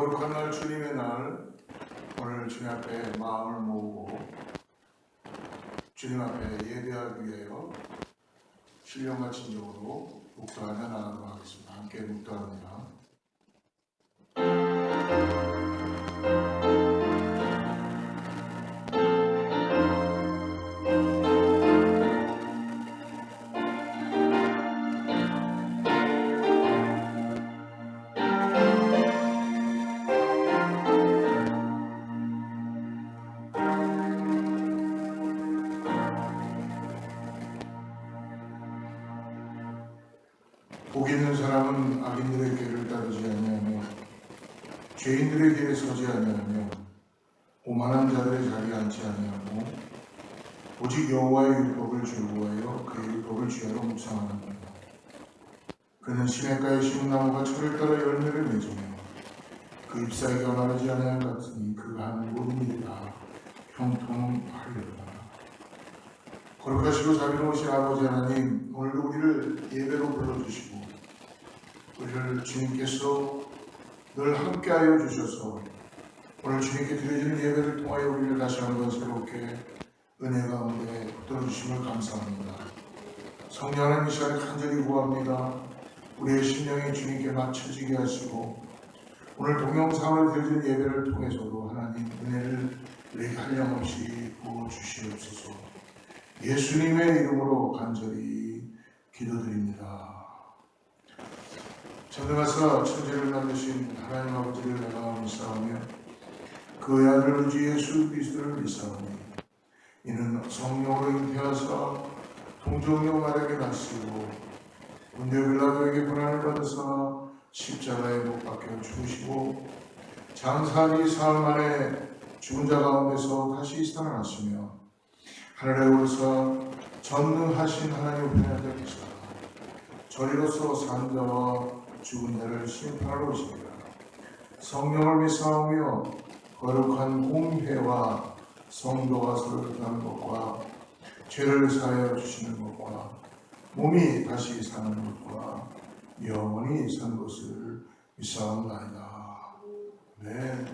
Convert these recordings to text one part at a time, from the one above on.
거룩한 날 주님의 날, 오늘 주님 앞에 마음을 모으고 주님 앞에 예배하기 위하여 신령과 진정으로 묵도하며 나가도록 하겠습니다. 함께 묵도합니다. 복 있는 사람은 악인들의 길을 따르지 아니하며 죄인들의 길에 서지 아니하며 오만한 자들의 자리에 앉지 아니하고 오직 여호와의 율법을 즐거워하여 그의 율법을 주야로 묵상하느니라. 그는 시냇가에 심은 나무가 철을 따라 열매를 맺으며 그 잎사귀가 마르지 아니할 같으니 그가 하는 모든 일이 다 형통하리로다. 거룩하시고 자비로우신 아버지 하나님, 오늘도 우리를 예배로 불러주시고 우리를 주님께서 늘 함께하여 주셔서 오늘 주님께 드려지는 예배를 통하여 우리를 다시 한번 새롭게 은혜 가운데 붙들어주심을 감사합니다. 성령 하나님, 이 시간에 간절히 구합니다. 우리의 심령이 주님께 맞춰지게 하시고 오늘 동영상으로 드려지는 예배를 통해서도 하나님 은혜를 우리에게 한량없이 부어주시옵소서. 예수님의 이름으로 간절히 기도드립니다. 전능하사 천지를 만드신 하나님 아버지를 내가 믿사오며 그의 아들 우주 예수 그리스도를 믿사오니 이는 성령으로 잉태하사 동정녀 마리아에게 나시고 본디오 빌라도에게 고난을 받으사 십자가에 못 박혀 죽으시고 장사리 사흘 만에 죽은 자 가운데서 다시 살아나시며 하늘에 오르사 전능하신 하나님 우편에 앉아 계시다. 저리로서 산 자와 죽은 자를 심판하러 오시리라. 성령을 믿사오며 거룩한 공회와 성도가 서로 교통하는 것과 죄를 사하여 주시는 것과 몸이 다시 사는 것과 영원히 사는 것을 믿사옵나이다. 네.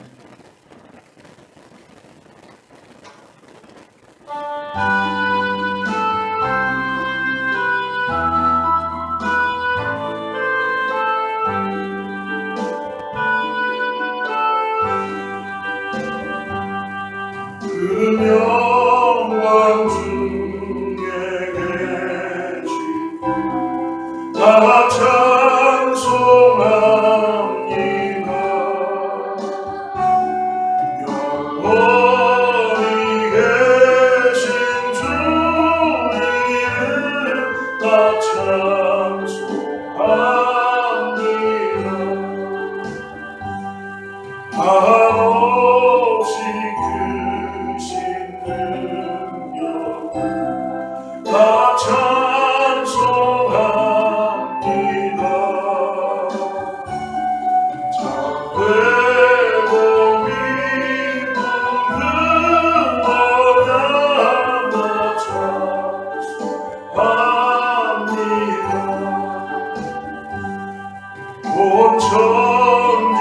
그 영광 중에 계시고 다 찬송합니다. 영원히 계신 주님을 다 찬송합니다. 한없이 크신 능력을 다 찬송합니다. 참되고 미쁜 그 언약 다 찬송합니다. 온 천지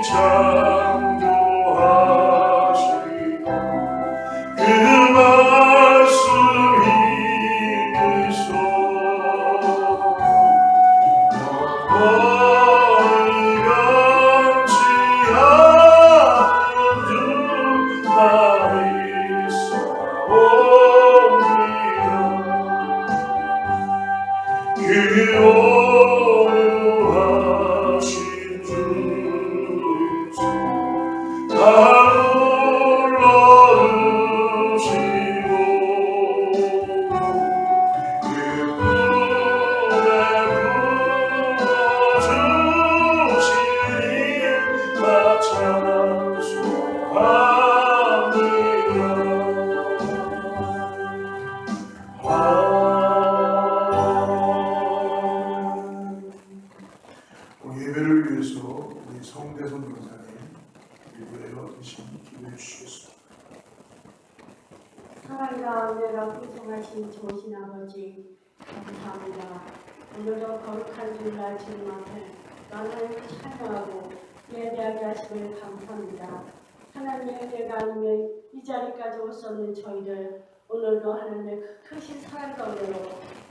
창조하시고 그 말씀이 있어 영원히 변치 않는 주 나 믿사옵니다. 그 오묘하신 주 예수 다 불러주시고 그 꿈에 부어주시니 다 찬송합니다. 예배를 위해서 우리 성대선 권사님 일부러 대신 기도해 주시겠습니다. 사랑과 은혜가 풍성하신 좋으신 아버지 감사합니다. 오늘도 거룩한 주일날 주님 앞에 나는 찬양하고 예배하게 하심을 감사합니다. 하나님의 은혜가 아니면 이 자리까지 올 수 없는 저희들, 오늘도 하나님의 크신 사랑 가운데로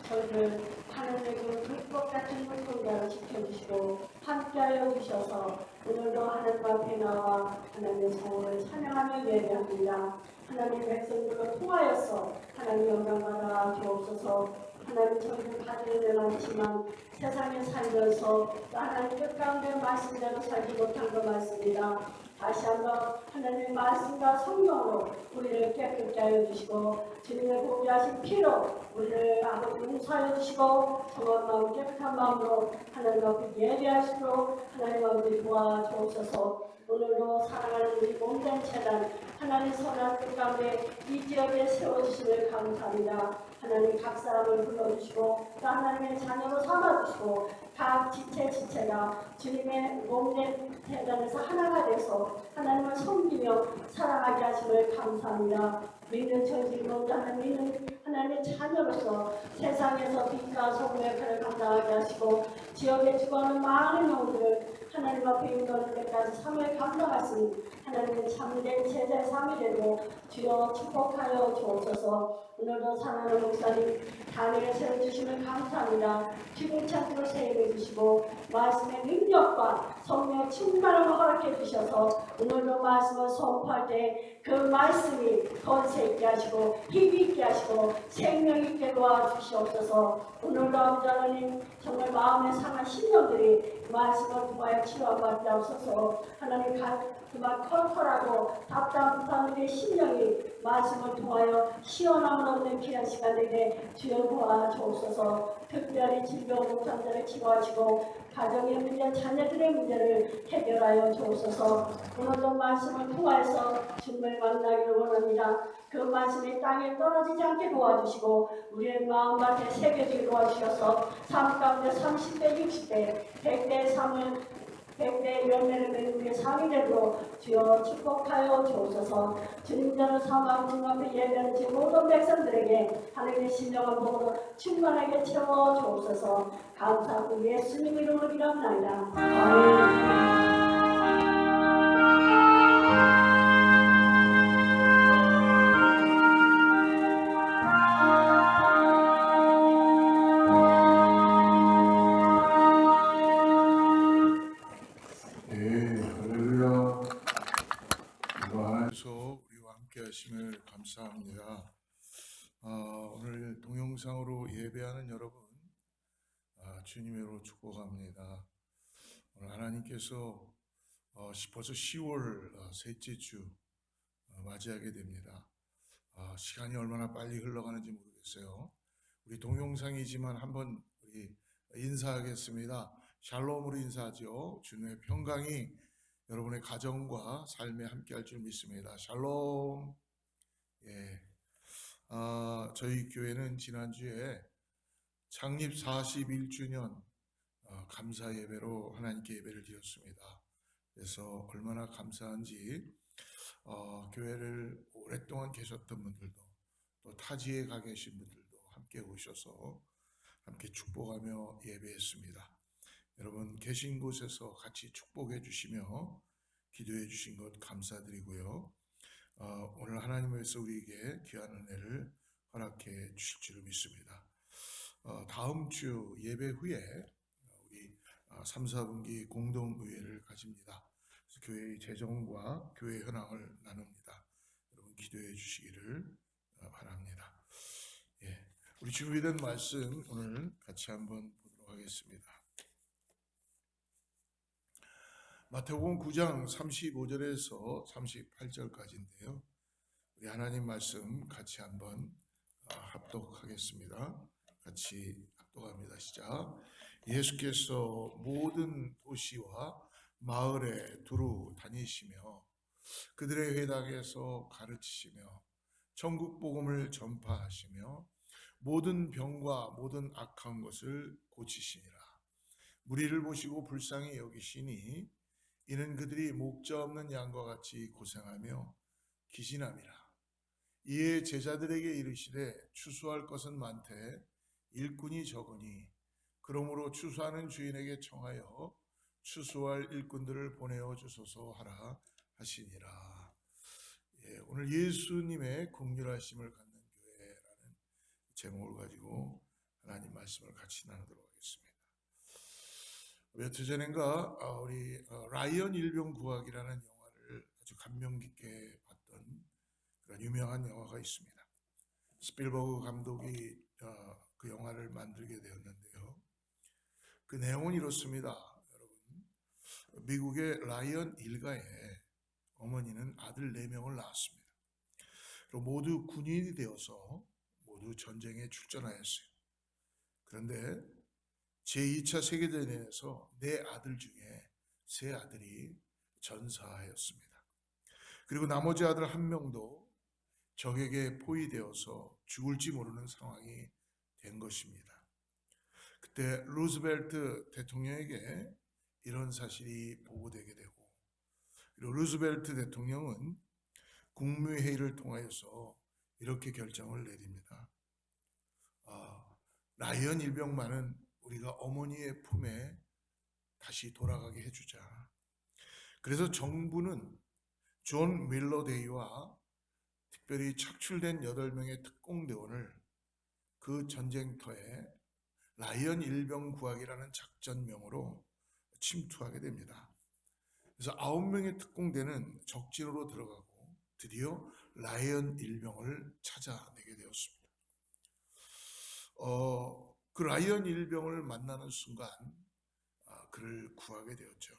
저희들 하나님의 그 불꽃 같은 물동자로 지켜주시고 함께하여 주셔서 오늘도 하나님 앞에 나와 하나님의 성을 찬양하며 예배합니다. 하나님의 백성들과 통하여서 하나님 영광받아 주옵소서. 하나님 저희는 가진 데 많지만 세상에 살면서 하나님 뜻 가운데 말씀대로 살지 못한 것 같습니다. 다시 한번 하나님의 말씀과 성령으로 우리를 깨끗게 하여 주시고 주님의 보배하신 피로 우리를 아버지 용서하여 주시고 정한 마음 깨끗한 마음으로 하나님 앞에 예배하시도록 하나님 아버지 도와주옵소서. 오늘도 사랑하는 우리 몸된 재단 하나님 선한 뜻 가운데 이 지역에 세워주심을 감사합니다. 하나님 각 사람을 불러주시고 또 하나님의 자녀로 삼아주시고 각 지체가 주님의 몸된 재단에서 하나가 돼서 하나님을 섬기며 사랑하게 하심을 감사합니다. 믿는 저지로 믿는 하나님의 자녀로서 세상에서 빛과 소금의 역할을 감당하게 하시고 지역에 죽어가는 많은 영혼들을 하나님 앞에 인도하는 데까지 삶을 감당하신 하나님의 참된 제자의 삶이 되고 주여 축복하여 주옵소서. 오늘도 사랑하는 목사님 단위를 세워주시면 감사합니다. 주님찬으로 세임해 주시고 말씀의 능력과 성령의 충만함을 허락해 주셔서 오늘도 말씀을 선포할 때 그 말씀이 건세 있게 하시고 힘이 있게 하시고 생명 있게 도와주시옵소서. 오늘도 아버지 하나님 정말 마음에 상한 심령들이 말씀을 통하여 치료받게 하옵소서. 하나님 그만 털털하고 답답한 우리의 심령이 말씀을 통하여 시원함을 얻는 귀한 시간 되게 주여 도와주옵소서. 특별히 질병 목상자를 치료하시고 가정의 문제, 자녀들의 문제를 해결하여 주옵소서. 오늘도 말씀을 통하여서 주님을 만나기를 원합니다. 그 말씀이 땅에 떨어지지 않게 도와주시고 우리의 마음밭에 새겨지게 도와주셔서 삶 가운데 30대, 60대, 100대 삶을 100대 열매를 맺는 우리의 삶이 되도록 주여 축복하여 주옵소서. 주님자를 삼아 주님 앞에 예배하는 제 모든 백성들에게 하나님의 신령한 복으로 충만하게 채워 주옵소서. 감사하고 예수님 이름으로 기도합니다. 아멘. 우리와 함께 하심을 감사합니다. 오늘 동영상으로 예배하는 여러분 주님으로 축복합니다. 오늘 하나님께서 벌써 10월 셋째 주 맞이하게 됩니다. 시간이 얼마나 빨리 흘러가는지 모르겠어요. 우리 동영상이지만 한번 우리 인사하겠습니다. 샬롬으로 인사하죠. 주님의 평강이 여러분의 가정과 삶에 함께할 줄 믿습니다. 샬롬. 예. 저희 교회는 지난주에 창립 41주년 감사 예배로 하나님께 예배를 드렸습니다. 그래서 얼마나 감사한지 교회를 오랫동안 계셨던 분들도 또 타지에 가 계신 분들도 함께 오셔서 함께 축복하며 예배했습니다. 여러분 계신 곳에서 같이 축복해 주시며 기도해 주신 것 감사드리고요. 오늘 하나님께서 우리에게 귀한 은혜를 허락해 주실 줄 믿습니다. 다음 주 예배 후에 우리 3, 4분기 공동의회를 가집니다. 그래서 교회의 재정과 교회 현황을 나눕니다. 여러분 기도해 주시기를 바랍니다. 예, 우리 준비된 말씀 오늘 같이 한번 보도록 하겠습니다. 마태복음 9장 35절에서 38절까지인데요. 우리 하나님 말씀 같이 한번 합독하겠습니다. 같이 합독합니다. 시작. 예수께서 모든 도시와 마을에 두루 다니시며 그들의 회당에서 가르치시며 천국 복음을 전파하시며 모든 병과 모든 악한 것을 고치시니라. 무리를 보시고 불쌍히 여기시니 이는 그들이 목자 없는 양과 같이 고생하며 기진함이라. 이에 제자들에게 이르시되 추수할 것은 많되 일꾼이 적으니 그러므로 추수하는 주인에게 청하여 추수할 일꾼들을 보내어 주소서 하라 하시니라. 예, 오늘 예수님의 긍휼하심을 갖는 교회라는 제목을 가지고 하나님 말씀을 같이 나누도록 하겠습니다. 몇 주 전인가 우리 라이언 일병구학이라는 영화를 아주 감명 깊게 봤던 그런 유명한 영화가 있습니다. 스필버그 감독이 그 영화를 만들게 되었는데요. 그 내용은 이렇습니다. 여러분, 미국의 라이언 일가에 어머니는 아들 4명을 낳았습니다. 그리고 모두 군인이 되어서 모두 전쟁에 출전하였어요. 그런데 제2차 세계대전에서 4아들 중에 3아들이 전사하였습니다. 그리고 나머지 아들 1명도 적에게 포위되어서 죽을지 모르는 상황이 된 것입니다. 그때 루즈벨트 대통령에게 이런 사실이 보고되게 되고, 그리고 루즈벨트 대통령은 국무회의를 통하여서 이렇게 결정을 내립니다. 라이언 일병만은 우리가 어머니의 품에 다시 돌아가게 해주자. 그래서 정부는 존 밀러데이와 특별히 착출된 8명의 특공대원을 그 전쟁터에 라이언 일병 구하기라는 작전명으로 침투하게 됩니다. 그래서 9명의 특공대는 적진으로 들어가고 드디어 라이언 일병을 찾아내게 되었습니다. 그 라이언 일병을 만나는 순간 그를 구하게 되었죠.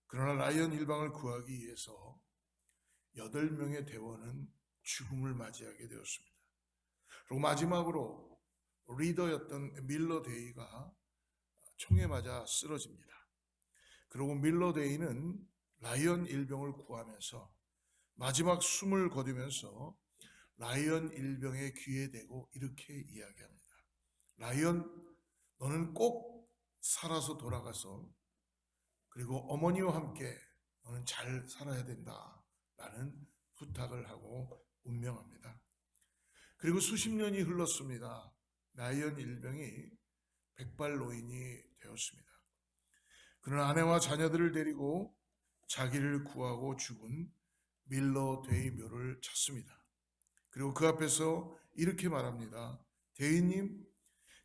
그러나 라이언 일병을 구하기 위해서 8명의 대원은 죽음을 맞이하게 되었습니다. 그리고 마지막으로 리더였던 밀러 데이가 총에 맞아 쓰러집니다. 그리고 밀러 데이는 라이언 일병을 구하면서 마지막 숨을 거두면서 라이언 일병의 귀에 대고 이렇게 이야기합니다. 라이언, 너는 꼭 살아서 돌아가서 그리고 어머니와 함께 너는 잘 살아야 된다 라는 부탁을 하고 운명합니다. 그리고 수십 년이 흘렀습니다. 라이언 일병이 백발노인이 되었습니다. 그는 아내와 자녀들을 데리고 자기를 구하고 죽은 밀러 데이 묘를 찾습니다. 그리고 그 앞에서 이렇게 말합니다.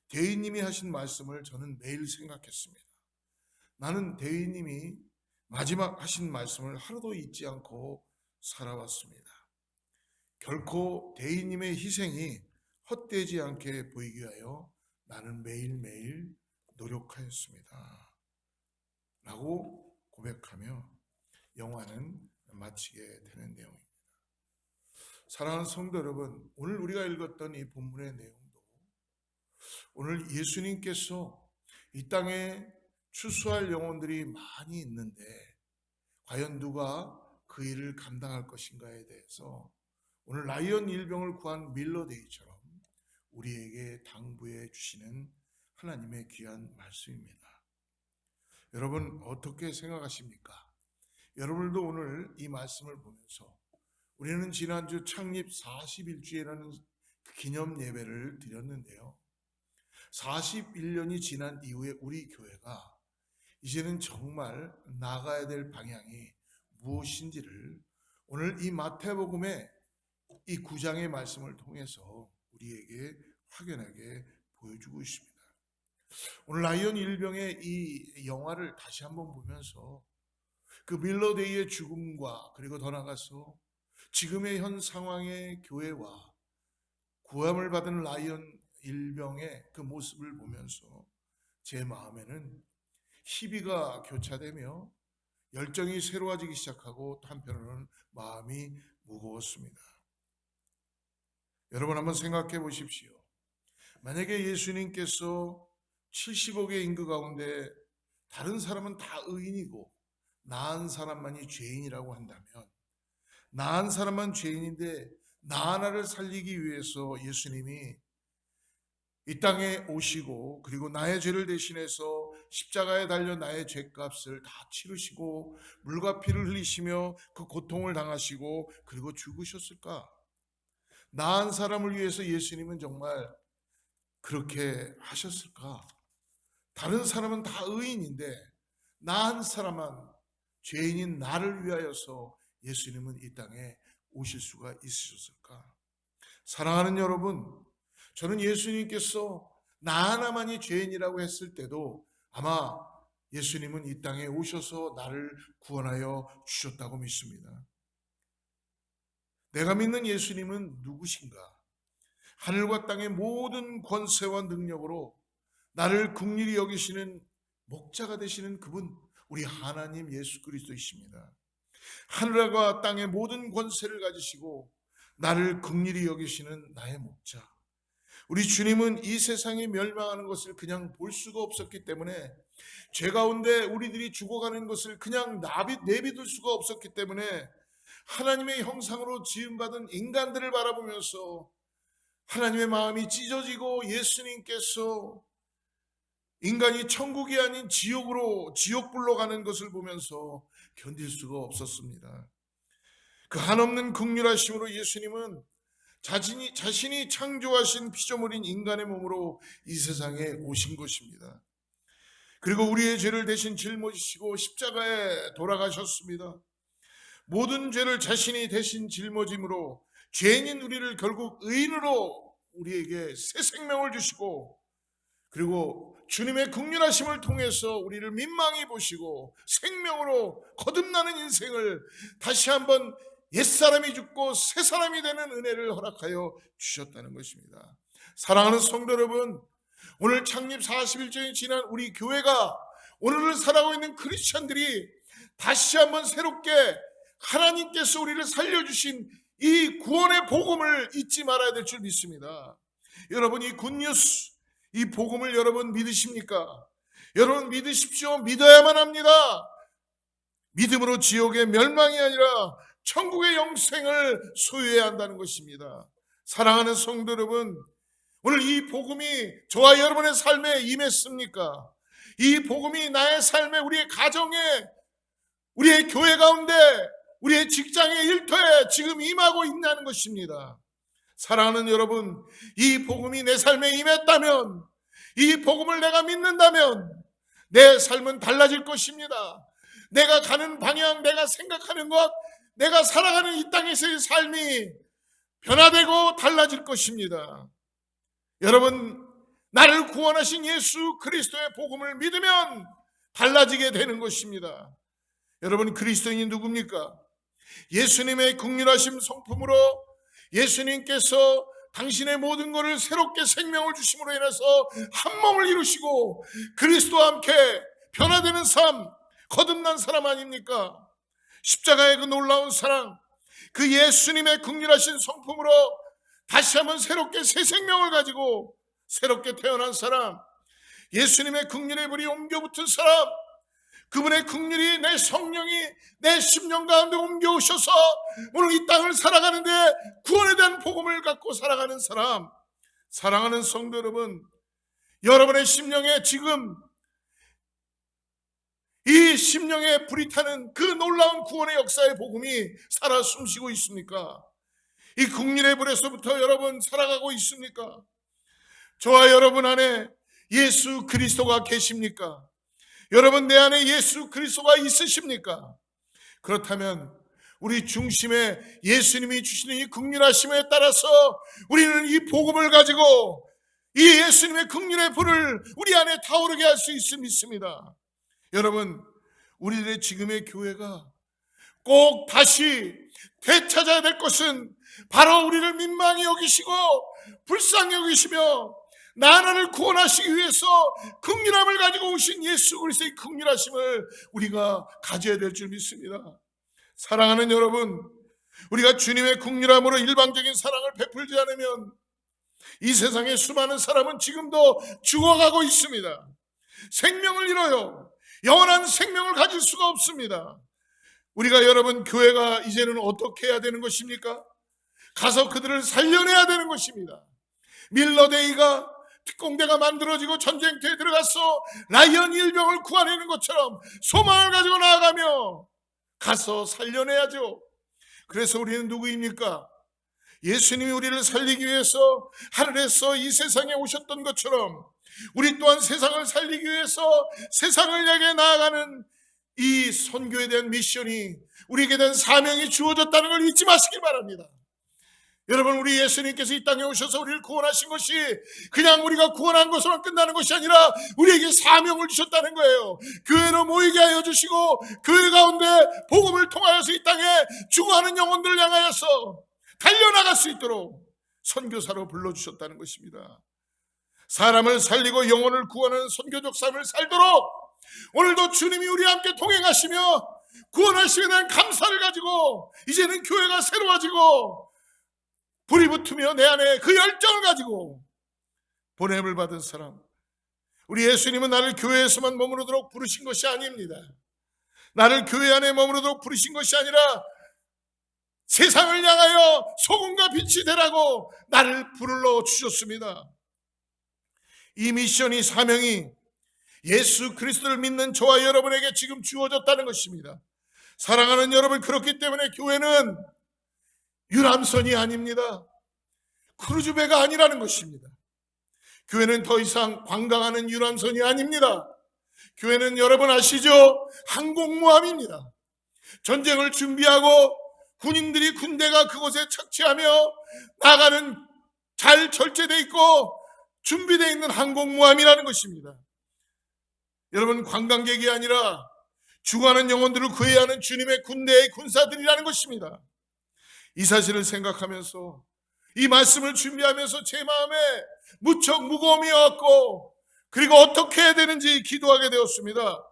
대위님이 하신 말씀을 저는 매일 생각했습니다. 나는 대위님이 마지막 하신 말씀을 하루도 잊지 않고 살아왔습니다. 결코 대위님의 희생이 헛되지 않게 보이기 위하여 나는 매일매일 노력하였습니다. 라고 고백하며 영화는 마치게 되는 내용입니다. 사랑하는 성도 여러분, 오늘 우리가 읽었던 이 본문의 내용도 오늘 예수님께서 이 땅에 추수할 영혼들이 많이 있는데 과연 누가 그 일을 감당할 것인가에 대해서 오늘 라이언 일병을 구한 밀러데이처럼 우리에게 당부해 주시는 하나님의 귀한 말씀입니다. 여러분 어떻게 생각하십니까? 여러분도 오늘 이 말씀을 보면서 우리는 지난주 창립 41주에라는 기념 예배를 드렸는데요. 41년이 지난 이후에 우리 교회가 이제는 정말 나가야 될 방향이 무엇인지를 오늘 이 마태복음의 이 9장의 말씀을 통해서 우리에게 확연하게 보여주고 있습니다. 오늘 라이언 일병의 이 영화를 다시 한번 보면서 그 밀러데이의 죽음과 그리고 더 나아가서 지금의 현 상황의 교회와 구함을 받은 라이언 일병의 그 모습을 보면서 제 마음에는 희비가 교차되며 열정이 새로워지기 시작하고 또 한편으로는 마음이 무거웠습니다. 여러분 한번 생각해 보십시오. 만약에 예수님께서 70억의 인구 가운데 다른 사람은 다 의인이고 나은 사람만이 죄인이라고 한다면 나은 사람만 죄인인데 나 하나를 살리기 위해서 예수님이 이 땅에 오시고 그리고 나의 죄를 대신해서 십자가에 달려 나의 죄값을 다 치르시고 물과 피를 흘리시며 그 고통을 당하시고 그리고 죽으셨을까? 나은 사람을 위해서 예수님은 정말 그렇게 하셨을까? 다른 사람은 다 의인인데 나 한 사람만, 죄인인 나를 위하여서 예수님은 이 땅에 오실 수가 있으셨을까? 사랑하는 여러분, 저는 예수님께서 나 하나만이 죄인이라고 했을 때도 아마 예수님은 이 땅에 오셔서 나를 구원하여 주셨다고 믿습니다. 내가 믿는 예수님은 누구신가? 하늘과 땅의 모든 권세와 능력으로 나를 긍휼히 여기시는 목자가 되시는 그분, 우리 하나님 예수 그리스도이십니다. 하늘과 땅의 모든 권세를 가지시고 나를 긍휼히 여기시는 나의 목자. 우리 주님은 이 세상이 멸망하는 것을 그냥 볼 수가 없었기 때문에, 죄 가운데 우리들이 죽어가는 것을 그냥 내비둘 수가 없었기 때문에 하나님의 형상으로 지음받은 인간들을 바라보면서 하나님의 마음이 찢어지고 예수님께서 인간이 천국이 아닌 지옥불로 가는 것을 보면서 견딜 수가 없었습니다. 그 한없는 긍휼하심으로 예수님은 자신이 창조하신 피조물인 인간의 몸으로 이 세상에 오신 것입니다. 그리고 우리의 죄를 대신 짊어지시고 십자가에 돌아가셨습니다. 모든 죄를 자신이 대신 짊어짐으로 죄인인 우리를 결국 의인으로 우리에게 새 생명을 주시고, 그리고 주님의 긍휼하심을 통해서 우리를 민망히 보시고 생명으로 거듭나는 인생을 다시 한번 옛사람이 죽고 새사람이 되는 은혜를 허락하여 주셨다는 것입니다. 사랑하는 성도 여러분, 오늘 창립 41주년이 지난 우리 교회가, 오늘을 살아가고 있는 크리스천들이 다시 한번 새롭게 하나님께서 우리를 살려주신 이 구원의 복음을 잊지 말아야 될 줄 믿습니다. 여러분, 이 굿뉴스, 이 복음을 여러분 믿으십니까? 여러분 믿으십시오. 믿어야만 합니다. 믿음으로 지옥의 멸망이 아니라 천국의 영생을 소유해야 한다는 것입니다. 사랑하는 성도 여러분, 오늘 이 복음이 저와 여러분의 삶에 임했습니까? 이 복음이 나의 삶에, 우리의 가정에, 우리의 교회 가운데, 우리의 직장의 일터에 지금 임하고 있다는 것입니다. 사랑하는 여러분, 이 복음이 내 삶에 임했다면, 이 복음을 내가 믿는다면 내 삶은 달라질 것입니다. 내가 가는 방향, 내가 생각하는 것, 내가 살아가는 이 땅에서의 삶이 변화되고 달라질 것입니다. 여러분, 나를 구원하신 예수 그리스도의 복음을 믿으면 달라지게 되는 것입니다. 여러분, 그리스도인이 누굽니까? 예수님의 긍휼하심 성품으로 예수님께서 당신의 모든 것을 새롭게 생명을 주심으로 인해서 한 몸을 이루시고 그리스도와 함께 변화되는 삶, 거듭난 사람 아닙니까? 십자가의 그 놀라운 사랑, 그 예수님의 긍휼하신 성품으로 다시 한번 새롭게 새 생명을 가지고 새롭게 태어난 사람, 예수님의 긍휼의 불이 옮겨붙은 사람, 그분의 긍휼이 내 성령이 내 심령 가운데 옮겨오셔서 오늘 이 땅을 살아가는데 구원에 대한 복음을 갖고 살아가는 사람. 사랑하는 성도 여러분, 여러분의 심령에 지금 이 심령에 불이 타는 그 놀라운 구원의 역사의 복음이 살아 숨쉬고 있습니까? 이 긍휼의 불에서부터 여러분 살아가고 있습니까? 저와 여러분 안에 예수 그리스도가 계십니까? 여러분, 내 안에 예수 그리스도가 있으십니까? 그렇다면 우리 중심에 예수님이 주시는 이 긍휼하심에 따라서 우리는 이 복음을 가지고 이 예수님의 긍휼의 불을 우리 안에 타오르게 할 수 있습니다. 여러분, 우리들의 지금의 교회가 꼭 다시 되찾아야 될 것은 바로 우리를 민망히 여기시고 불쌍히 여기시며 나라를 구원하시기 위해서 긍휼함을 가지고 오신 예수 그리스도의 긍휼하심을 우리가 가져야 될 줄 믿습니다. 사랑하는 여러분, 우리가 주님의 긍휼함으로 일방적인 사랑을 베풀지 않으면 이 세상의 수많은 사람은 지금도 죽어가고 있습니다. 생명을 잃어요. 영원한 생명을 가질 수가 없습니다. 우리가 여러분, 교회가 이제는 어떻게 해야 되는 것입니까? 가서 그들을 살려내야 되는 것입니다. 밀러데이가 특공대가 만들어지고 전쟁터에 들어가서 라이언 일병을 구하내는 것처럼 소망을 가지고 나아가며 가서 살려내야죠. 그래서 우리는 누구입니까? 예수님이 우리를 살리기 위해서 하늘에서 이 세상에 오셨던 것처럼 우리 또한 세상을 살리기 위해서 세상을 향해 나아가는 이 선교에 대한 미션이, 우리에게 대한 사명이 주어졌다는 걸 잊지 마시길 바랍니다. 여러분, 우리 예수님께서 이 땅에 오셔서 우리를 구원하신 것이 그냥 우리가 구원한 것으로 끝나는 것이 아니라 우리에게 사명을 주셨다는 거예요. 교회로 모이게 하여 주시고 교회 가운데 복음을 통하여서 이 땅에 죽어가는 영혼들을 향하여서 달려나갈 수 있도록 선교사로 불러주셨다는 것입니다. 사람을 살리고 영혼을 구하는 선교적 삶을 살도록 오늘도 주님이 우리와 함께 동행하시며 구원하심에 대한 감사를 가지고 이제는 교회가 새로워지고 불이 붙으며 내 안에 그 열정을 가지고 보냄을 받은 사람, 우리 예수님은 나를 교회에서만 머무르도록 부르신 것이 아닙니다. 나를 교회 안에 머무르도록 부르신 것이 아니라 세상을 향하여 소금과 빛이 되라고 나를 부르러 주셨습니다. 이 미션이, 사명이 예수 그리스도를 믿는 저와 여러분에게 지금 주어졌다는 것입니다. 사랑하는 여러분, 그렇기 때문에 교회는 유람선이 아닙니다. 크루즈배가 아니라는 것입니다. 교회는 더 이상 관광하는 유람선이 아닙니다. 교회는 여러분 아시죠? 항공모함입니다. 전쟁을 준비하고 군인들이, 군대가 그곳에 착지하며 나가는, 잘 절제되어 있고 준비되어 있는 항공모함이라는 것입니다. 여러분, 관광객이 아니라 죽어가는 영혼들을 구해야 하는 주님의 군대의 군사들이라는 것입니다. 이 사실을 생각하면서, 이 말씀을 준비하면서 제 마음에 무척 무거움이 왔고, 그리고 어떻게 해야 되는지 기도하게 되었습니다.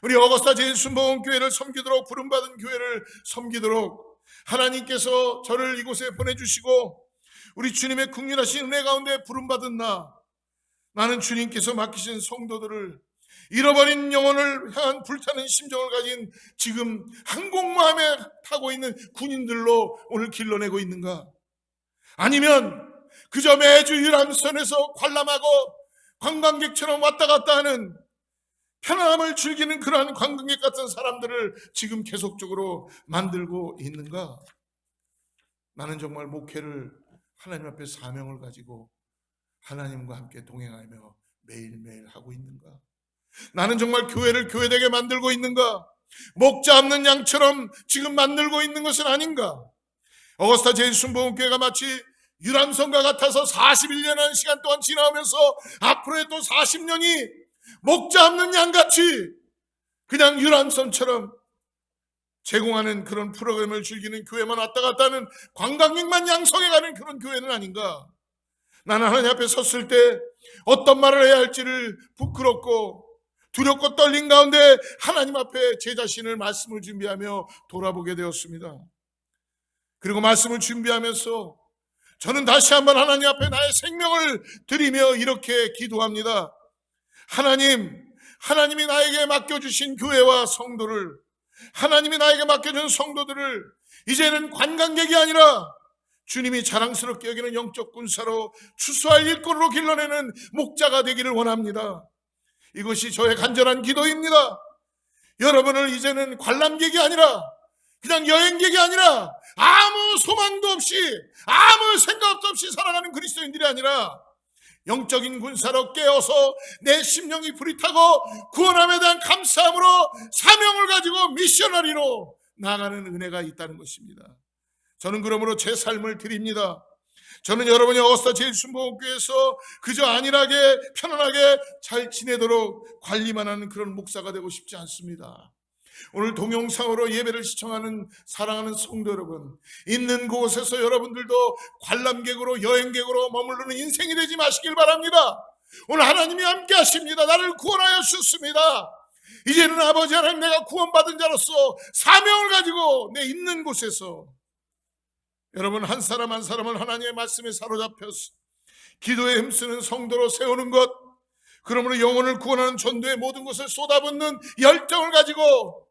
우리 어거스타 제일순복음교회를 섬기도록, 부름받은 교회를 섬기도록 하나님께서 저를 이곳에 보내주시고 우리 주님의 국률하신 은혜 가운데 부름받은 나는 주님께서 맡기신 성도들을 잃어버린 영혼을 향한 불타는 심정을 가진 지금 항공모함에 타고 있는 군인들로 오늘 길러내고 있는가? 아니면 그저 매주 유람선에서 관람하고 관광객처럼 왔다 갔다 하는, 편안함을 즐기는 그러한 관광객 같은 사람들을 지금 계속적으로 만들고 있는가? 나는 정말 목회를 하나님 앞에 사명을 가지고 하나님과 함께 동행하며 매일매일 하고 있는가? 나는 정말 교회를 교회되게 만들고 있는가? 목자 없는 양처럼 지금 만들고 있는 것은 아닌가? 어거스타 제일순복음교회가 마치 유람선과 같아서 41년이라는 시간 동안 지나오면서 앞으로의 또 40년이 목자 없는 양같이 그냥 유람선처럼 제공하는 그런 프로그램을 즐기는 교회만 왔다 갔다 하는, 관광객만 양성해가는 그런 교회는 아닌가? 나는 하나님 앞에 섰을 때 어떤 말을 해야 할지를 부끄럽고 두렵고 떨린 가운데 하나님 앞에 제 자신을, 말씀을 준비하며 돌아보게 되었습니다. 그리고 말씀을 준비하면서 저는 다시 한번 하나님 앞에 나의 생명을 드리며 이렇게 기도합니다. 하나님이 나에게 맡겨주신 교회와 성도를, 하나님이 나에게 맡겨준 성도들을 이제는 관광객이 아니라 주님이 자랑스럽게 여기는 영적 군사로 추수할 일꾼으로 길러내는 목자가 되기를 원합니다. 이것이 저의 간절한 기도입니다. 여러분을 이제는 관람객이 아니라, 그냥 여행객이 아니라, 아무 소망도 없이, 아무 생각도 없이 살아가는 그리스도인들이 아니라 영적인 군사로 깨어서 내 심령이 불이 타고 구원함에 대한 감사함으로 사명을 가지고 미셔너리로 나아가는 은혜가 있다는 것입니다. 저는 그러므로 제 삶을 드립니다. 저는 여러분이 어거스타 제일순복음교회에서 그저 안일하게 편안하게 잘 지내도록 관리만 하는 그런 목사가 되고 싶지 않습니다. 오늘 동영상으로 예배를 시청하는 사랑하는 성도 여러분, 있는 곳에서 여러분들도 관람객으로, 여행객으로 머무르는 인생이 되지 마시길 바랍니다. 오늘 하나님이 함께 하십니다. 나를 구원하여 주셨습니다. 이제는 아버지 하나님, 내가 구원받은 자로서 사명을 가지고 내 있는 곳에서 여러분 한 사람 한 사람을 하나님의 말씀에 사로잡혀서 기도에 힘쓰는 성도로 세우는 것, 그러므로 영혼을 구원하는 전도의 모든 것을 쏟아붓는 열정을 가지고,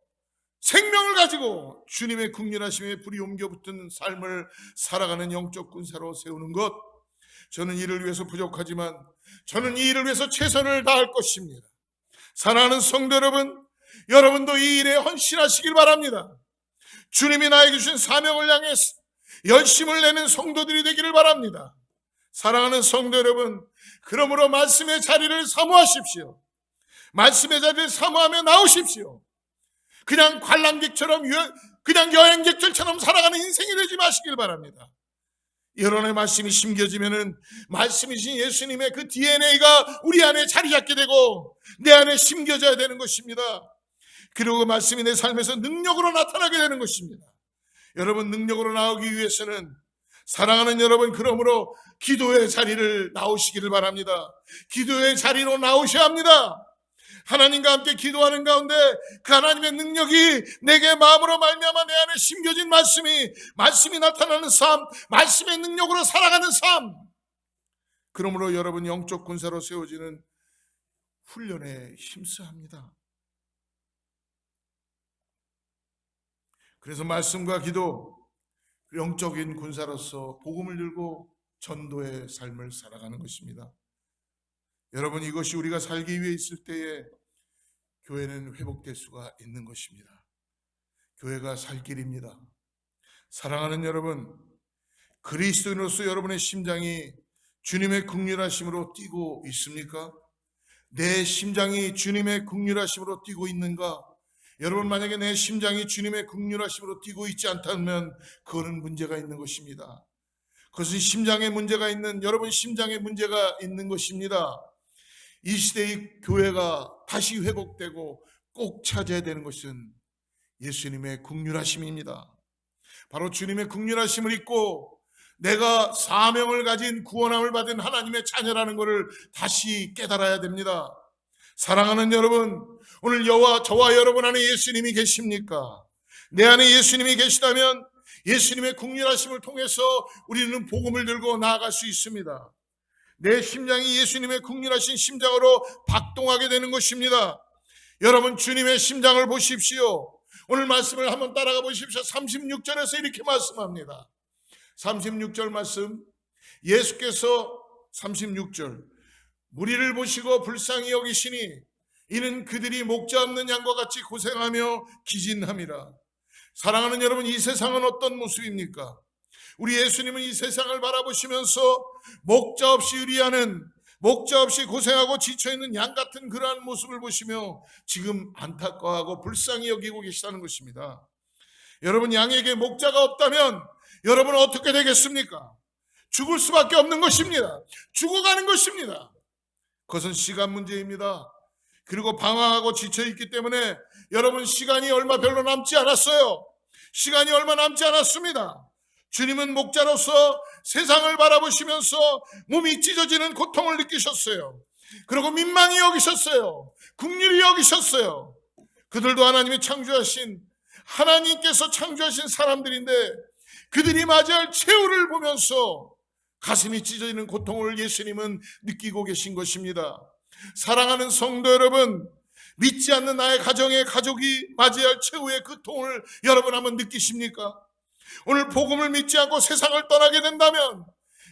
생명을 가지고 주님의 국률하심에 불이 옮겨붙은 삶을 살아가는 영적 군사로 세우는 것, 저는 이를 위해서 부족하지만 저는 이 일을 위해서 최선을 다할 것입니다. 사랑하는 성도 여러분, 여러분도 이 일에 헌신하시길 바랍니다. 주님이 나에게 주신 사명을 향해 열심을 내는 성도들이 되기를 바랍니다. 사랑하는 성도 여러분, 그러므로 말씀의 자리를 사모하십시오. 말씀의 자리를 사모하며 나오십시오. 그냥 관람객처럼 그냥 여행객들처럼 살아가는 인생이 되지 마시길 바랍니다. 여러분의 말씀이 심겨지면은 말씀이신 예수님의 그 DNA가 우리 안에 자리 잡게 되고 내 안에 심겨져야 되는 것입니다. 그리고 그 말씀이 내 삶에서 능력으로 나타나게 되는 것입니다. 여러분, 능력으로 나오기 위해서는 사랑하는 여러분, 그러므로 기도의 자리를 나오시기를 바랍니다. 기도의 자리로 나오셔야 합니다. 하나님과 함께 기도하는 가운데 그 하나님의 능력이 내게 마음으로 말미암아 내 안에 심겨진 말씀이 나타나는 삶, 말씀의 능력으로 살아가는 삶. 그러므로 여러분, 영적 군사로 세워지는 훈련에 힘써야 합니다. 그래서 말씀과 기도, 영적인 군사로서 복음을 들고 전도의 삶을 살아가는 것입니다. 여러분, 이것이 우리가 살기 위해 있을 때에 교회는 회복될 수가 있는 것입니다. 교회가 살 길입니다. 사랑하는 여러분, 그리스도인으로서 여러분의 심장이 주님의 긍휼하심으로 뛰고 있습니까? 내 심장이 주님의 긍휼하심으로 뛰고 있는가? 여러분, 만약에 내 심장이 주님의 긍휼하심으로 뛰고 있지 않다면 그거는 문제가 있는 것입니다. 그것은 심장에 문제가 있는, 여러분 심장에 문제가 있는 것입니다. 이 시대의 교회가 다시 회복되고 꼭 찾아야 되는 것은 예수님의 긍휼하심입니다. 바로 주님의 긍휼하심을 잊고 내가 사명을 가진 구원함을 받은 하나님의 자녀라는 것을 다시 깨달아야 됩니다. 사랑하는 여러분, 오늘 저와 여러분 안에 예수님이 계십니까? 내 안에 예수님이 계시다면 예수님의 긍휼하심을 통해서 우리는 복음을 들고 나아갈 수 있습니다. 내 심장이 예수님의 긍휼하신 심장으로 박동하게 되는 것입니다. 여러분, 주님의 심장을 보십시오. 오늘 말씀을 한번 따라가 보십시오. 36절에서 이렇게 말씀합니다. 36절 말씀, 예수께서 36절, 무리를 보시고 불쌍히 여기시니 이는 그들이 목자 없는 양과 같이 고생하며 기진함이라. 사랑하는 여러분, 이 세상은 어떤 모습입니까? 우리 예수님은 이 세상을 바라보시면서 목자 없이 의리하는, 목자 없이 고생하고 지쳐있는 양 같은 그러한 모습을 보시며 지금 안타까워하고 불쌍히 여기고 계시다는 것입니다. 여러분, 양에게 목자가 없다면 여러분은 어떻게 되겠습니까? 죽을 수밖에 없는 것입니다. 죽어가는 것입니다. 그것은 시간 문제입니다. 그리고 방황하고 지쳐있기 때문에 여러분, 시간이 얼마 별로 남지 않았어요. 시간이 얼마 남지 않았습니다. 주님은 목자로서 세상을 바라보시면서 몸이 찢어지는 고통을 느끼셨어요. 그리고 민망히 여기셨어요. 긍휼히 여기셨어요. 그들도 하나님이 창조하신, 하나님께서 창조하신 사람들인데 그들이 맞이할 최후를 보면서 가슴이 찢어지는 고통을 예수님은 느끼고 계신 것입니다. 사랑하는 성도 여러분, 믿지 않는 나의 가정의 가족이 맞이할 최후의 그痛을 여러분 한번 느끼십니까? 오늘 복음을 믿지 않고 세상을 떠나게 된다면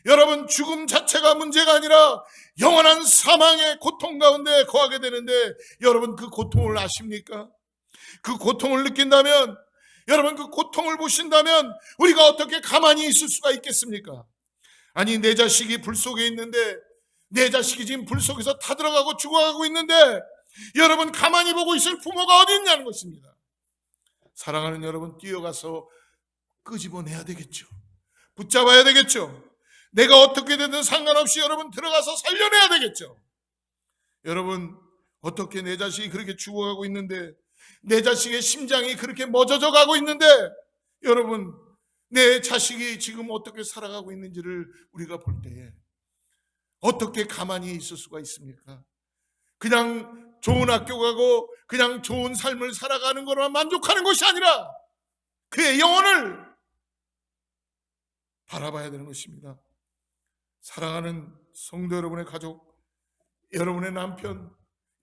여러분, 죽음 자체가 문제가 아니라 영원한 사망의 고통 가운데 거하게 되는데 여러분, 그 고통을 아십니까? 그 고통을 느낀다면, 여러분 그 고통을 보신다면 우리가 어떻게 가만히 있을 수가 있겠습니까? 아니, 내 자식이 불 속에 있는데, 내 자식이 지금 불 속에서 타들어가고 죽어가고 있는데 여러분, 가만히 보고 있을 부모가 어디 있냐는 것입니다. 사랑하는 여러분, 뛰어가서 끄집어내야 되겠죠. 붙잡아야 되겠죠. 내가 어떻게 되든 상관없이 여러분 들어가서 살려내야 되겠죠. 여러분, 어떻게 내 자식이 그렇게 죽어가고 있는데, 내 자식의 심장이 그렇게 멎어져 가고 있는데 여러분, 내 자식이 지금 어떻게 살아가고 있는지를 우리가 볼 때에 어떻게 가만히 있을 수가 있습니까? 그냥 좋은 학교 가고 그냥 좋은 삶을 살아가는 것만 만족하는 것이 아니라 그의 영혼을 바라봐야 되는 것입니다. 사랑하는 성도 여러분의 가족, 여러분의 남편,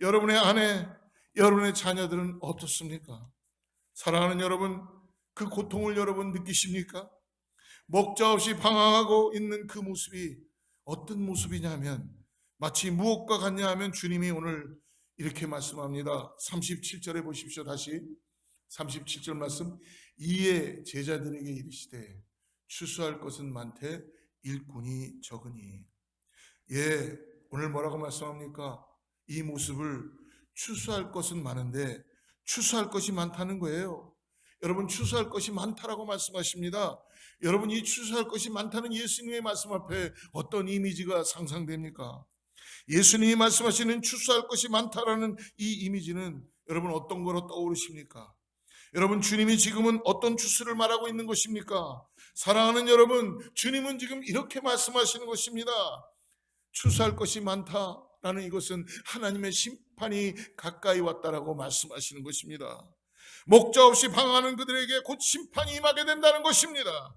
여러분의 아내, 여러분의 자녀들은 어떻습니까? 사랑하는 여러분, 그 고통을 여러분 느끼십니까? 목자 없이 방황하고 있는 그 모습이 어떤 모습이냐면 마치 무엇과 같냐 하면 주님이 오늘 이렇게 말씀합니다. 37절에 보십시오. 다시 37절 말씀, 이에 제자들에게 이르시되 추수할 것은 많되 일꾼이 적으니. 예, 오늘 뭐라고 말씀합니까? 이 모습을 추수할 것은 많은데 추수할 것이 많다는 거예요. 여러분, 추수할 것이 많다라고 말씀하십니다. 여러분, 이 추수할 것이 많다는 예수님의 말씀 앞에 어떤 이미지가 상상됩니까? 예수님이 말씀하시는 추수할 것이 많다라는 이 이미지는 여러분 어떤 거로 떠오르십니까? 여러분, 주님이 지금은 어떤 추수를 말하고 있는 것입니까? 사랑하는 여러분, 주님은 지금 이렇게 말씀하시는 것입니다. 추수할 것이 많다라는 이것은 하나님의 심판이 가까이 왔다라고 말씀하시는 것입니다. 목자 없이 방황하는 그들에게 곧 심판이 임하게 된다는 것입니다.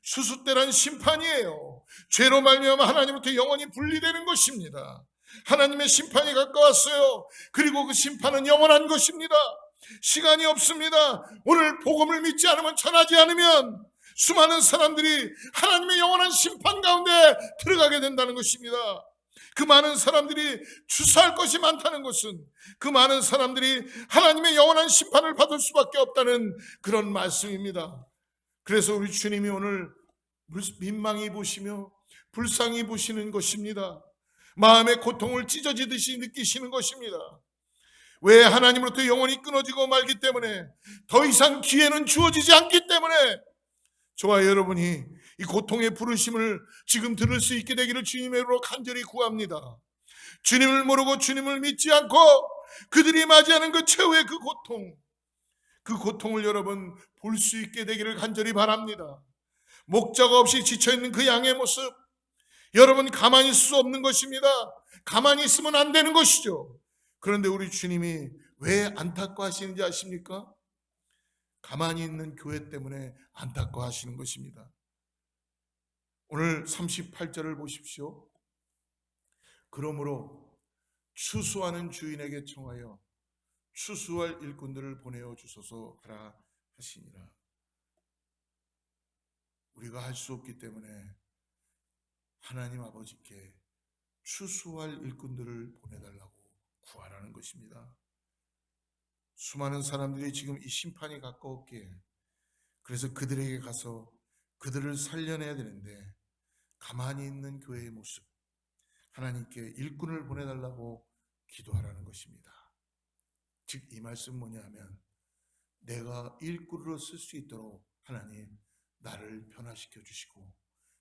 추수 때란 심판이에요. 죄로 말미암아 하나님부터 영원히 분리되는 것입니다. 하나님의 심판이 가까웠어요. 그리고 그 심판은 영원한 것입니다. 시간이 없습니다. 오늘 복음을 믿지 않으면, 전하지 않으면 수많은 사람들이 하나님의 영원한 심판 가운데 들어가게 된다는 것입니다. 그 많은 사람들이 추수할 것이 많다는 것은 그 많은 사람들이 하나님의 영원한 심판을 받을 수밖에 없다는 그런 말씀입니다. 그래서 우리 주님이 오늘 민망히 보시며 불쌍히 보시는 것입니다. 마음의 고통을 찢어지듯이 느끼시는 것입니다. 왜? 하나님으로부터 영원히 끊어지고 말기 때문에, 더 이상 기회는 주어지지 않기 때문에 저와 여러분이 이 고통의 부르심을 지금 들을 수 있게 되기를 주님의 이름으로 간절히 구합니다. 주님을 모르고 주님을 믿지 않고 그들이 맞이하는 그 최후의 그 고통을 여러분 볼 수 있게 되기를 간절히 바랍니다. 목자가 없이 지쳐있는 그 양의 모습, 여러분 가만히 있을 수 없는 것입니다. 가만히 있으면 안 되는 것이죠. 그런데 우리 주님이 왜 안타까워하시는지 아십니까? 가만히 있는 교회 때문에 안타까워하시는 것입니다. 오늘 38절을 보십시오. 그러므로 추수하는 주인에게 청하여 추수할 일꾼들을 보내어 주소서 하라 하시니라. 우리가 할 수 없기 때문에 하나님 아버지께 추수할 일꾼들을 보내달라고 구하라는 것입니다. 수많은 사람들이 지금 이 심판이 가까웠기에, 그래서 그들에게 가서 그들을 살려내야 되는데 가만히 있는 교회의 모습, 하나님께 일꾼을 보내달라고 기도하라는 것입니다. 즉 이 말씀은 뭐냐 하면, 내가 일꾼으로 쓸 수 있도록 하나님 나를 변화시켜 주시고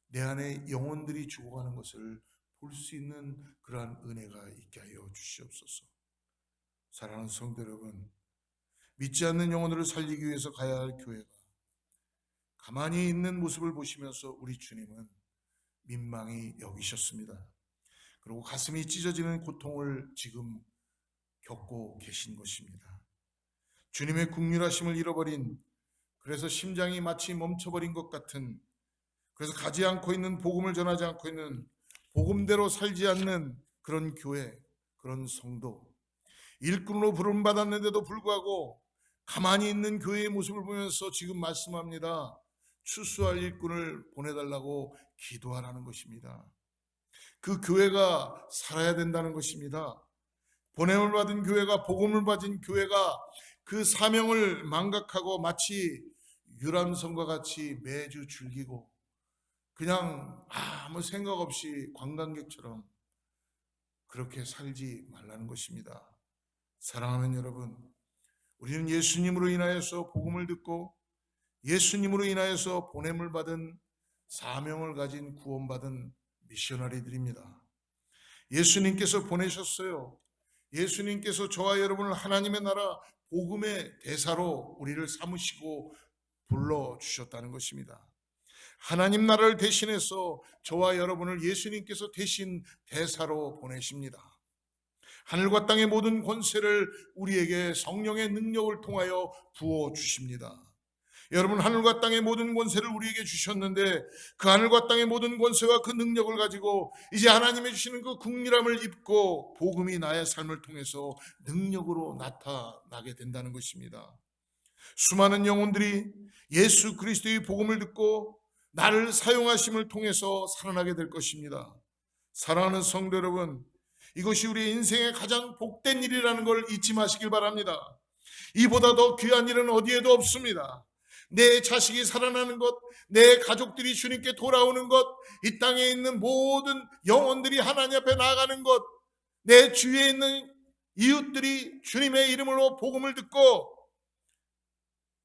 내 안에 영혼들이 죽어가는 것을 볼 수 있는 그러한 은혜가 있게 하여 주시옵소서. 사랑하는 성도 여러분, 믿지 않는 영혼들을 살리기 위해서 가야 할 교회가 가만히 있는 모습을 보시면서 우리 주님은 민망히 여기셨습니다. 그리고 가슴이 찢어지는 고통을 지금 겪고 계신 것입니다. 주님의 긍휼하심을 잃어버린, 그래서 심장이 마치 멈춰버린 것 같은, 그래서 가지 않고 있는, 복음을 전하지 않고 있는, 복음대로 살지 않는 그런 교회, 그런 성도, 일꾼으로 부름받았는데도 불구하고 가만히 있는 교회의 모습을 보면서 지금 말씀합니다. 추수할 일꾼을 보내달라고 기도하라는 것입니다. 그 교회가 살아야 된다는 것입니다. 보냄을 받은 교회가, 복음을 받은 교회가 그 사명을 망각하고 마치 유람선과 같이 매주 즐기고 그냥 아무 생각 없이 관광객처럼 그렇게 살지 말라는 것입니다. 사랑하는 여러분, 우리는 예수님으로 인하여서 복음을 듣고 예수님으로 인하여서 보냄을 받은, 사명을 가진, 구원받은 미셔너리들입니다. 예수님께서 보내셨어요. 예수님께서 저와 여러분을 하나님의 나라 복음의 대사로 우리를 삼으시고 불러주셨다는 것입니다. 하나님 나라를 대신해서 저와 여러분을 예수님께서 대신 대사로 보내십니다. 하늘과 땅의 모든 권세를 우리에게 성령의 능력을 통하여 부어주십니다. 여러분, 하늘과 땅의 모든 권세를 우리에게 주셨는데 그 하늘과 땅의 모든 권세와 그 능력을 가지고 이제 하나님이 주시는 그 긍휼함을 입고 복음이 나의 삶을 통해서 능력으로 나타나게 된다는 것입니다. 수많은 영혼들이 예수 그리스도의 복음을 듣고 나를 사용하심을 통해서 살아나게 될 것입니다. 사랑하는 성도 여러분, 이것이 우리 인생의 가장 복된 일이라는 걸 잊지 마시길 바랍니다. 이보다 더 귀한 일은 어디에도 없습니다. 내 자식이 살아나는 것, 내 가족들이 주님께 돌아오는 것, 이 땅에 있는 모든 영혼들이 하나님 앞에 나아가는 것, 내 주위에 있는 이웃들이 주님의 이름으로 복음을 듣고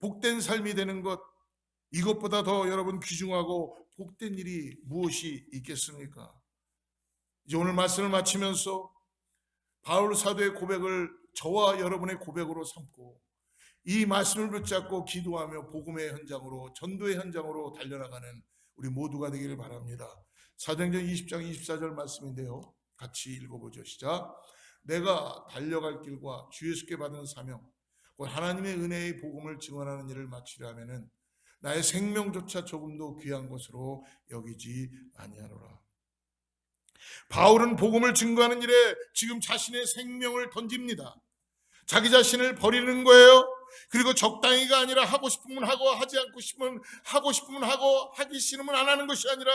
복된 삶이 되는 것, 이것보다 더 여러분 귀중하고 복된 일이 무엇이 있겠습니까? 이제 오늘 말씀을 마치면서 바울 사도의 고백을 저와 여러분의 고백으로 삼고 이 말씀을 붙잡고 기도하며 복음의 현장으로, 전도의 현장으로 달려나가는 우리 모두가 되기를 바랍니다. 사도행전 20장 24절 말씀인데요, 같이 읽어보죠. 시작. 내가 달려갈 길과 주 예수께 받은 사명, 곧 하나님의 은혜의 복음을 증언하는 일을 마치려 하면은 나의 생명조차 조금도 귀한 것으로 여기지 아니하노라. 바울은 복음을 증거하는 일에 지금 자신의 생명을 던집니다. 자기 자신을 버리는 거예요. 그리고 적당히가 아니라 하고 싶으면 하고, 하지 않고 싶으면 하고 싶으면 하고, 하기 싫으면 안 하는 것이 아니라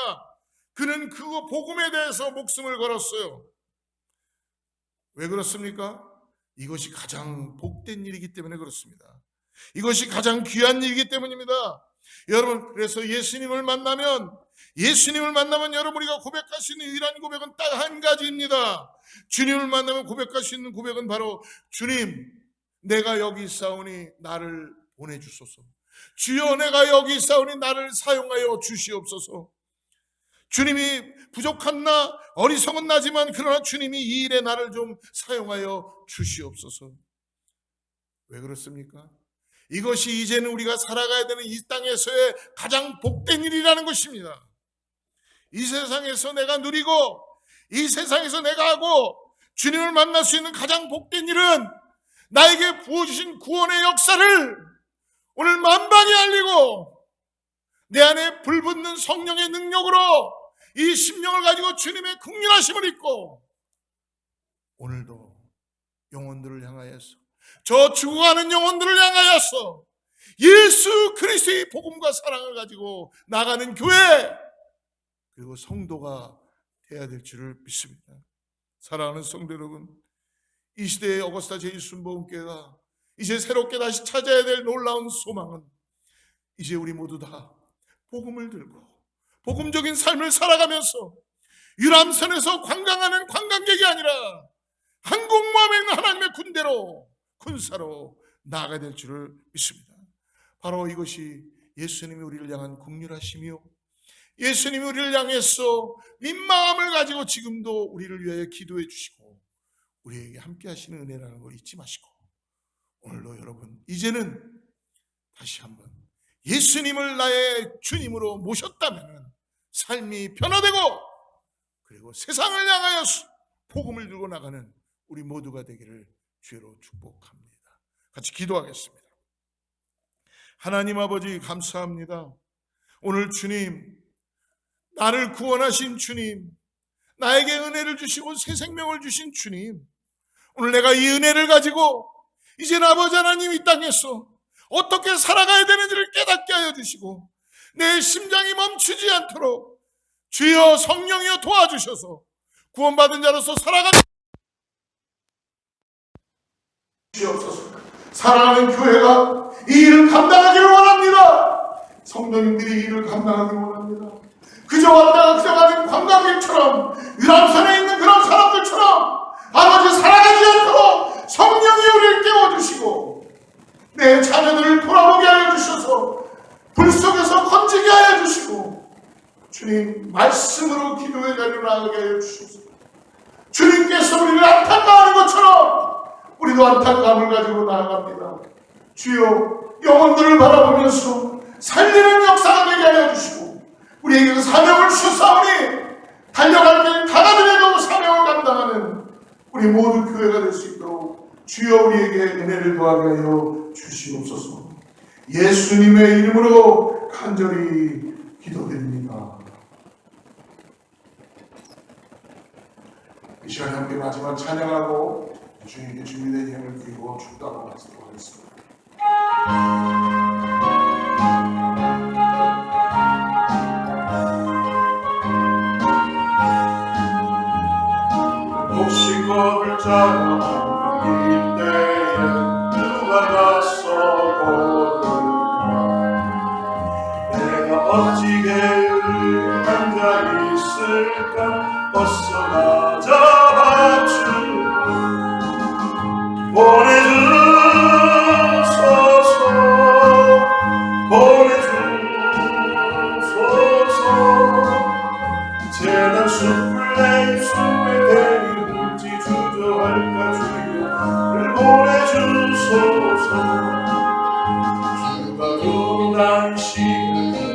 그는 그거 복음에 대해서 목숨을 걸었어요. 왜 그렇습니까? 이것이 가장 복된 일이기 때문에 그렇습니다. 이것이 가장 귀한 일이기 때문입니다. 여러분, 그래서 예수님을 만나면 여러분 우리가 고백할 수 있는 유일한 고백은 딱 한 가지입니다. 주님을 만나면 고백할 수 있는 고백은 바로 주님, 내가 여기 있사오니 나를 보내주소서. 주여, 내가 여기 있사오니 나를 사용하여 주시옵소서. 주님이 부족한 나, 어리석은 나지만 그러나 주님이 이 일에 나를 좀 사용하여 주시옵소서. 왜 그렇습니까? 이것이 이제는 우리가 살아가야 되는 이 땅에서의 가장 복된 일이라는 것입니다. 이 세상에서 내가 누리고 이 세상에서 내가 하고 주님을 만날 수 있는 가장 복된 일은 나에게 부어주신 구원의 역사를 오늘 만방에 알리고 내 안에 불붙는 성령의 능력으로 이 심령을 가지고 주님의 긍휼하심을 입고 오늘도 영혼들을 향하여서, 저 죽어가는 영혼들을 향하여서 예수 그리스도의 복음과 사랑을 가지고 나가는 교회, 그리고 성도가 되어야 될 줄을 믿습니다. 사랑하는 성도 여러분, 이 시대의 어거스타 제1순복음교회가 이제 새롭게 다시 찾아야 될 놀라운 소망은 이제 우리 모두 다 복음을 들고 복음적인 삶을 살아가면서 유람선에서 관광하는 관광객이 아니라 항공모함에 있는 하나님의 군대로, 군사로 나아가야 될 줄을 믿습니다. 바로 이것이 예수님이 우리를 향한 긍휼하심이요, 예수님이 우리를 향해서 민망함을 가지고 지금도 우리를 위하여 기도해 주시고 우리에게 함께 하시는 은혜라는 걸 잊지 마시고, 오늘도 여러분 이제는 다시 한번 예수님을 나의 주님으로 모셨다면 삶이 변화되고 그리고 세상을 향하여 복음을 들고 나가는 우리 모두가 되기를 주로 축복합니다. 같이 기도하겠습니다. 하나님 아버지, 감사합니다. 오늘 주님, 나를 구원하신 주님, 나에게 은혜를 주시고 새 생명을 주신 주님, 오늘 내가 이 은혜를 가지고 이제는 아버지 하나님 이 땅에서 어떻게 살아가야 되는지를 깨닫게 하여 주시고 내 심장이 멈추지 않도록 주여 성령이여 도와주셔서 구원받은 자로서 살아가는 주옵소서. 사랑하는 교회가 이 일을 감당하기를 원합니다. 성도님들이 이 일을 감당하기를 원합니다. 그저 왔다가 그저 가는 관광객처럼, 유람선에 있는 그런 사람들처럼 아버지 살아가지 않도록 성령이 우리를 깨워주시고 내 자녀들을 돌아보게 하여 주셔서 불 속에서 건지게 하여 주시고 주님 말씀으로 기도의 자리로 나가게 하여 주시옵소서. 주님께서 우리를 안타까워하는 것처럼 우리도 안타까움을 가지고 나아갑니다. 주여, 영혼들을 바라보면서 살리는 역사가 되게 하여 주시고 우리에게 사명을 주셨사오니 달려갈 길 다가들여도 사명을 감당하는 우리 모두 교회가 될 수 있도록 주여 우리에게 은혜를 더하게 하여 주시옵소서. 예수님의 이름으로 간절히 기도드립니다. 이 시간에 함께 마지막 찬양하고 주님께 준비된 예물을 드리고 축도하고 마치도록 하겠습니다. 목식겁을 짜고 이때에 누가 나서거든가 어찌 게으른 앉아 있을까 어서 가자 밥 주러 보내주소서 재단 숲을 내 입술에 대니 물지 주저할까 주여를 보내주소서 주가 두고 당신을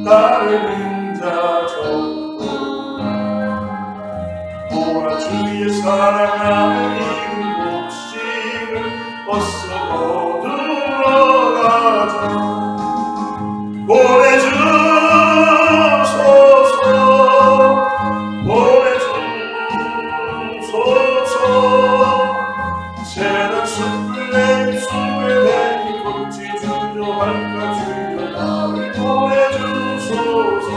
따르는 자 적구나 보라 주의 사랑하는 이 목식을 어서 거두러 가자 보내주소서 새난 숲을 내 입술에 대니 꽃이 주저할까 주여 나를 보내주소서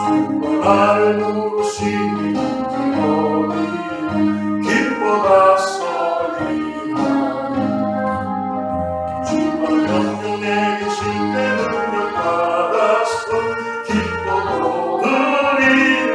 주가 나를 부르시니 기뻐니 기뻐다 서리하니 주가 명령 내게 칠때 능력 받았어 기뻐 거두리로라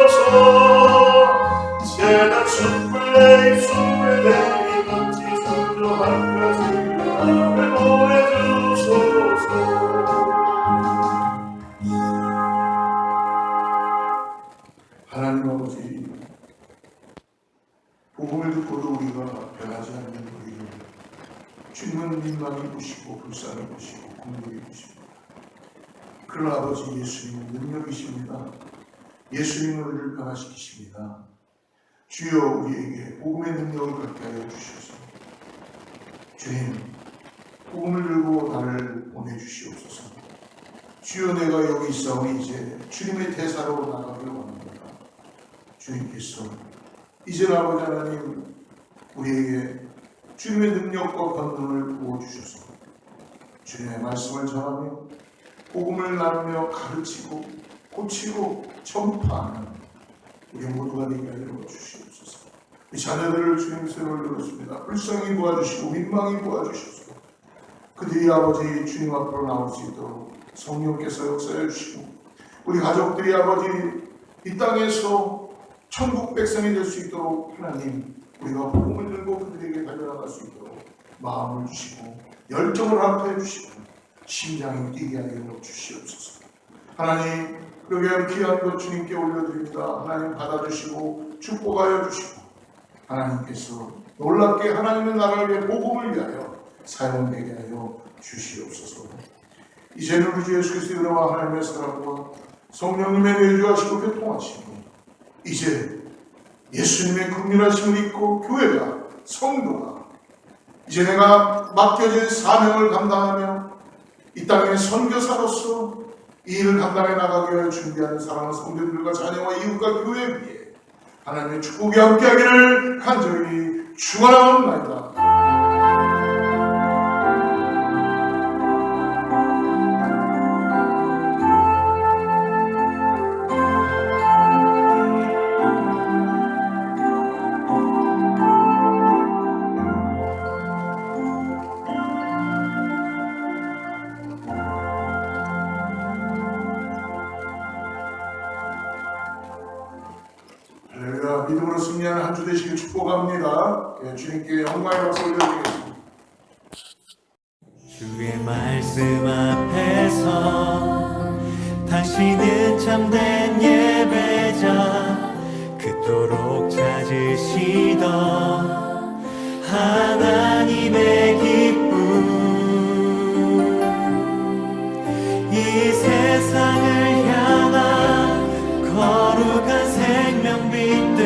보내주소서 새난 숲을 내 입술에 대니 꽃이 주저할까 주여 나를 보내주소서 하나님 아버지, 복음을 듣고도 우리가 변하지 않는 우리를 주님은 민망히 보시고 불쌍히 보시고 긍휼히 보십니다. 그러나 아버지 예수님은 능력이십니다. 예수님은 우리를 변화시키십니다. 주여 우리에게 복음의 능력을 갖게 하여 주셔서 주님 복음을 들고 나를 보내주시옵소서. 주여 내가 여기 있사오니 이제 주님의 대사로 나가기를 원합니다. 주님께서 이제 아버지 하나님 우리에게 주님의 능력과 권능을 부어주셔서 주님의 말씀을 전하며 복음을 나누며 가르치고 고치고 전파하는 우리 모두가 되게 하여 주시옵소서. 이 자녀들을 주님 손을 들었습니다. 불쌍히 도와주시고 민망히 도와주셔서 그들이 아버지 주님 앞으로 나올 수 있도록 성령께서 역사해 주시고 우리 가족들이 아버지 이 땅에서 천국 백성이 될 수 있도록 하나님 우리가 복음을 들고 그들에게 달려나갈 수 있도록 마음을 주시고 열정을 합해 주시고 심장이 뛰게 하여 주시옵소서. 하나님 그러게 귀한 것 주님께 올려드립니다. 하나님 받아주시고 축복하여 주시고 하나님께서 놀랍게 하나님의 나라를 위해 복음을 위하여 사용되게 하여 주시옵소서. 이제는 우리 주 예수 그리스도의 은혜와 하나님의 사랑과 성령님의 내주하시고 교통하시고 이제 예수님의 긍휼하심을 입고 교회가 성도가 이제 내가 맡겨진 사명을 감당하며 이 땅의 선교사로서 이 일을 감당해 나가기 위해 준비하는 사랑하는 성도들과 자녀와 이웃과 교회 위에 하나님의 축복이 함께하기를 간절히 축원하옵나이다. 믿음으로 승리하는 한 주 되시길 축복합니다. 주님께 영광의 박수 올려드리겠습니다. 주의 말씀 앞에서 당신은 참된 예배자 그토록 찾으시던 하나님의 기쁨 이 세상을 향한 거룩한 생명빛